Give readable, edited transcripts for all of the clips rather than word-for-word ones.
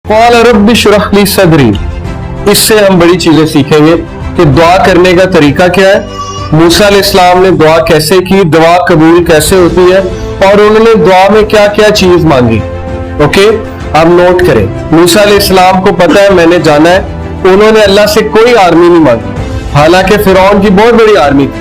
क़ाल rabbi इश्रह ली सदरी। इससे हम बड़ी चीजें सीखेंगे कि दुआ करने का तरीका क्या है, मूसा अलैहिस्सलाम ने दुआ कैसे की, दुआ कबूल कैसे होती है, और उन्होंने दुआ में क्या क्या चीज मांगी। ओके, अब नोट करें। मूसा अलैहिस्सलाम को पता है मैंने जाना है, उन्होंने अल्लाह से कोई आर्मी नहीं मांगी, हालांकि फिरौन की बहुत बड़ी आर्मी थी।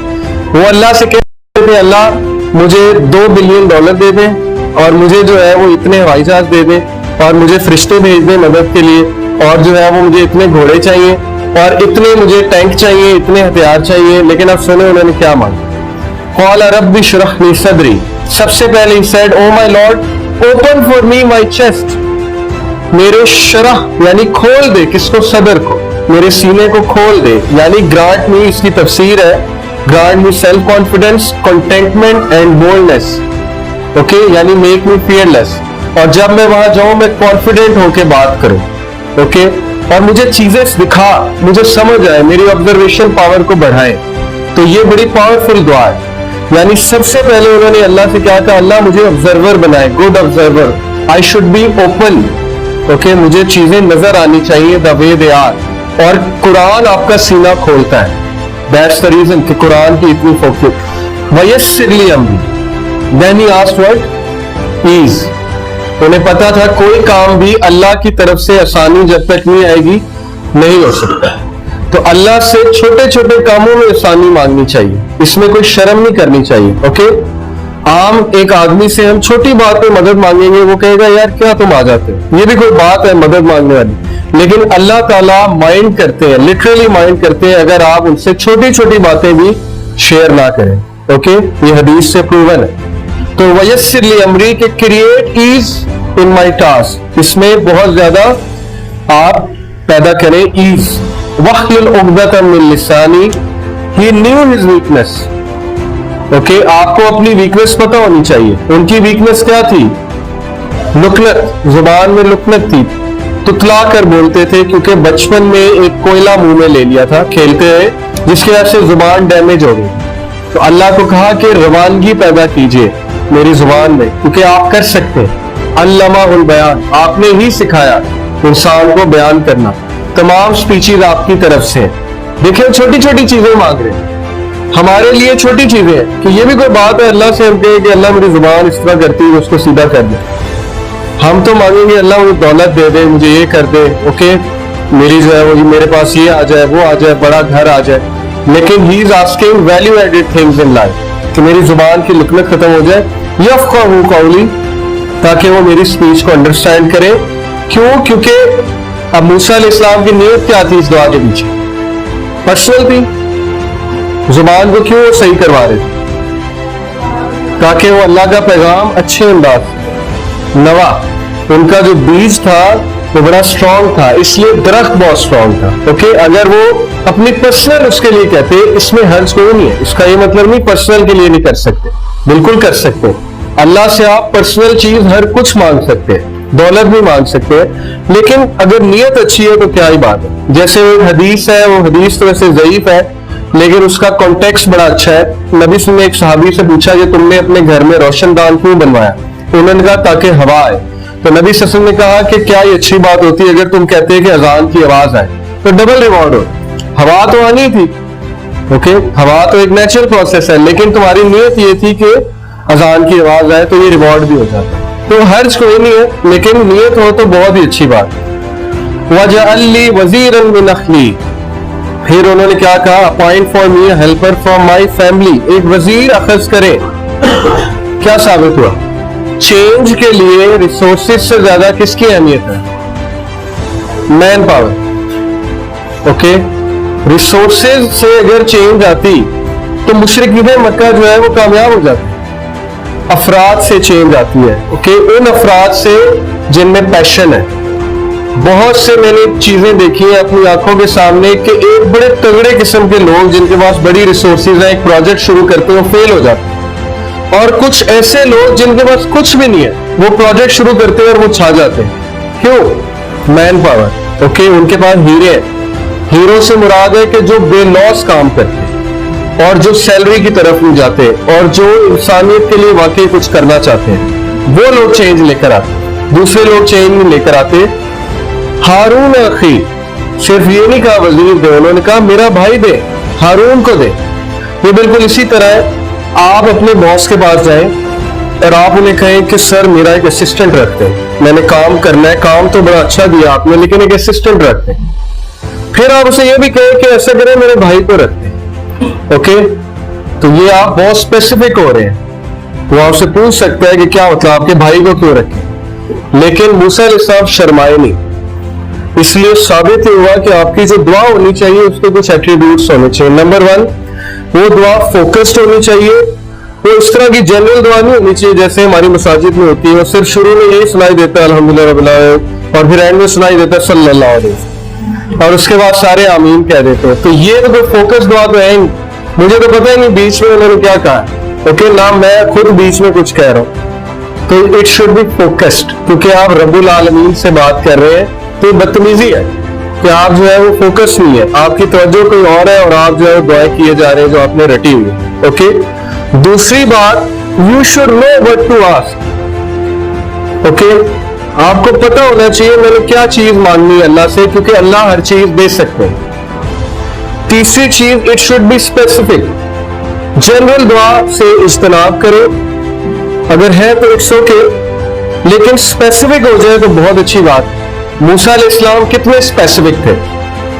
वो अल्लाह से कहते थे अल्लाह मुझे $2 बिलियन दे दें, और मुझे जो है वो इतने हवाई जहाज दे दें, और मुझे फरिश्ते भेज दें मदद के लिए, और जो है वो मुझे इतने घोड़े चाहिए, और इतने मुझे टैंक चाहिए, इतने हथियार चाहिए। लेकिन अब सुने उन्होंने क्या मांगा। क़ाल रब्बि इश्रह ली सदरी। सबसे पहले he said, oh my Lord, open for me my chest. मेरे शरह यानी खोल दे, किसको? सदर को, मेरे सीने को खोल दे, यानी ग्रांट मी, इसकी तफसीर है grant me self confidence, containment and boldness. Okay, यानी मेक मी फियरलेस, और जब मैं वहां जाऊं मैं कॉन्फिडेंट होके बात करूं। ओके, और मुझे चीजें दिखा, मुझे समझ आए, मेरी ऑब्जर्वेशन पावर को बढ़ाए। तो ये बड़ी पावरफुल दुआ है। यानी सबसे पहले उन्होंने अल्लाह से क्या कहा, अल्लाह मुझे ऑब्जर्वर बनाए, good observer, I should be open. Okay, मुझे चीजें नजर आनी चाहिए द वे दे आर, और कुरान आपका सीना खोलता है। दैट्स द रीजन कि कुरान की इतनी फोकस। वयस्सिर ली अमरी। Then he asked what? Is. उन्हें पता था कोई काम भी अल्लाह की तरफ से आसानी जब तक नहीं आएगी नहीं हो सकता। तो अल्लाह से छोटे छोटे कामों में आसानी मांगनी चाहिए, इसमें कोई शर्म नहीं करनी चाहिए। ओके, आम एक आदमी से हम छोटी बात में मदद मांगेंगे, वो कहेगा यार क्या तुम आ जाते हो, ये भी कोई बात है मदद मांगने वाली। लेकिन अल्लाह ताला माइंड करते हैं, लिटरली माइंड करते हैं अगर आप उनसे छोटी छोटी बातें भी शेयर ना करें। ओके, ये हदीस से प्रूवन है। तो वयस्सिर ली अमरी के create ease in my task, इसमें बहुत ज्यादा आप पैदा करें ईज। वहलुल उक़दतम मिन लिसानी, ही न्यू हिज वीकनेस। ओके, आपको अपनी वीकनेस पता होनी चाहिए। उनकी वीकनेस क्या थी? लुकनत, जुबान में लुकनत थी, तुतला कर बोलते थे, क्योंकि बचपन में एक कोयला मुंह में ले लिया था खेलते हुए, जिसकी वजह से जुबान डैमेज हो गई। तो अल्लाह को कहा कि रवानगी पैदा कीजिए मेरी जुबान में, क्योंकि आप कर सकते हैं। अल्लमाहुल बयान, आपने ही सिखाया इंसान को बयान करना। तमाम स्पीचेज आपकी तरफ से। देखिए छोटी छोटी चीजें मांग रहे हैं, हमारे लिए छोटी चीजें हैं कि ये भी कोई बात है अल्लाह से हम कहें कि अल्लाह मेरी जुबान इस तरह करती है, उसको सीधा कर दे। हम तो मांगेंगे अल्लाह मुझे दौलत दे दे, मुझे ये कर दे, ओके, मेरी जो है वो मेरे पास ये आ जाए, वो आ जाए, बड़ा घर आ जाए। लेकिन he is asking value added things in life, कि मेरी जुबान की लुकनत खत्म हो जाए, यफ़क़हू क़ौली, ताकि वो मेरी स्पीच को अंडरस्टैंड करे। क्यों? क्योंकि अब मूसा अलैहिस्सलाम की नीयत क्या थी इस दुआ के पीछे? पर्सनल थी। जुबान को क्यों सही करवा रहे थे? ताकि वो अल्लाह का पैगाम अच्छे अंदाज नवा। उनका जो बीज था वो बड़ा स्ट्रॉन्ग था, इसलिए दरख्त बहुत स्ट्रॉन्ग था। ओके, अगर वो अपनी पर्सनल उसके लिए कहते, इसमें हर्ज कोई नहीं है। इसका ये मतलब नहीं पर्सनल के लिए नहीं कर सकते, बिल्कुल कर सकते। अल्लाह से आप पर्सनल चीज हर कुछ मांग सकते हैं, दौलत भी मांग सकते हैं, लेकिन अगर नीयत अच्छी है तो क्या ही बात है। जैसे एक हदीस है, वो हदीस तो वैसे ज़ईफ है, लेकिन उसका कॉन्टेक्स्ट बड़ा अच्छा है। नबी ने एक सहाबी से पूछा कि तुमने अपने घर में रोशनदान क्यों बनवाया? उन्होंने कहा ताकि हवा आए। तो नबी सल्लल्लाहु अलैहि वसल्लम ने कहा कि क्या ये अच्छी बात होती है अगर तुम कहते हैं कि अजान की आवाज आए तो डबल रिवॉर्ड हो। हवा तो आनी थी, ओके, हवा तो एक नेचुरल प्रोसेस है, लेकिन तुम्हारी नीयत ये थी कि अजान की आवाज आए तो ये रिवॉर्ड भी हो जाता है। तो हर्ज कोई नहीं है, लेकिन नीयत हो तो बहुत ही अच्छी बात। वजअल्ली वज़ीरन मिन अख्ली, फिर उन्होंने क्या कहा? Appoint for me helper from my family, एक वजीर अखज करे। क्या साबित हुआ? चेंज के लिए रिसोर्सेज से ज्यादा किसकी अहमियत है? Man power. ओके, रिसोर्सेज से अगर चेंज आती तो मुशरिकीन मक्का जो है वो कामयाब हो जाते। अफराद से चेंज आती है। ओके, उन अफराद से जिनमें पैशन है। बहुत से मैंने चीजें देखी हैं अपनी आंखों के सामने कि एक बड़े तगड़े किस्म के लोग जिनके पास बड़ी रिसोर्सेज हैं, एक प्रोजेक्ट शुरू करते हैं, वो फेल हो जाते हैं। और कुछ ऐसे लोग जिनके पास कुछ भी नहीं है, वो प्रोजेक्ट शुरू करते हैं और वो छा जाते हैं। क्यों? Man power. ओके, उनके पास हीरे हैं। हीरो से मुराद है कि जो बेलॉस काम करते हैं और जो सैलरी की तरफ नहीं जाते और जो इंसानियत के लिए वाकई कुछ करना चाहते हैं, वो लोग चेंज लेकर आते। दूसरे लोग चेंज नहीं लेकर आते। हारून अखी, सिर्फ ये नहीं कहा वजीर दे, उन्होंने कहा मेरा भाई दे, हारून को दे। ये बिल्कुल इसी तरह है, आप अपने बॉस के पास जाएं और आप उन्हें कहें कि सर मेरा एक असिस्टेंट रखते हैं, मैंने काम करना है, काम तो बड़ा अच्छा दिया आपने लेकिन एक असिस्टेंट रखते हैं। फिर आप उसे ये भी कहें कि ऐसा करें मेरे भाई को रखते हैं। ओके, तो ये आप बहुत स्पेसिफिक हो रहे हैं। वो आपसे पूछ सकता है कि क्या मतलब आपके भाई को क्यों रखें, लेकिन मूसा अलैहिस्सलाम शर्माए नहीं। इसलिए साबित हुआ कि आपकी जो दुआ होनी चाहिए उसके कुछ एट्रीब्यूट्स होने चाहिए। नंबर 1, वो दुआ फोकस्ड होनी चाहिए। वो इस तरह की जनरल दुआ नहीं होनी चाहिए जैसे हमारी मसाजिद में होती है, वो सिर्फ शुरू में यही सुनाई देता है अल्हम्दुलिल्लाह रब्बिल आलमीन और फिर एंड में सुनाई देता है सल्लल्लाहु अलैहि वसल्लम और उसके बाद सारे आमीन कह देते हो। तो ये तो फोकस दुआ तो है, मुझे तो पता ही नहीं बीच में उन्होंने क्या कहा। ओके ना, मैं खुद बीच में कुछ कह रहा हूं, तो इट शुड बी फोकस्ड, क्योंकि आप रब्बुल आलमीन से बात कर रहे हैं। तो बदतमीजी है कि आप जो है वो फोकस नहीं है, आपकी तवज्जो कोई और है और आप जो है दुआएं किए जा रहे हैं जो आपने रटी हुई है। ओके, दूसरी बात, you should know what to ask. Okay, आपको पता होना चाहिए मैंने क्या चीज मांगनी है अल्लाह से, क्योंकि अल्लाह हर चीज दे सकते हैं। तीसरी चीज, it should be specific. General दुआ से इज्तनाब करो, अगर है तो इट्स ओके, लेकिन स्पेसिफिक हो जाए तो बहुत अच्छी बात। मूसा अलैहिस्सलाम कितने स्पेसिफिक थे,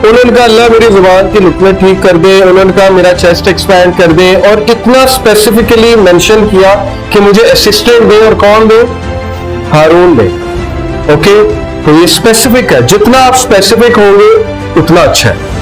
उन्होंने कहा अल्लाह मेरी जुबान की नुक्ते ठीक कर दे, उन्होंने कहा मेरा चेस्ट एक्सपैंड कर दे, और कितना स्पेसिफिकली मेंशन किया कि मुझे असिस्टेंट दे, और कौन दे, हारून दे। ओके, तो ये स्पेसिफिक है, जितना आप स्पेसिफिक होंगे उतना अच्छा है।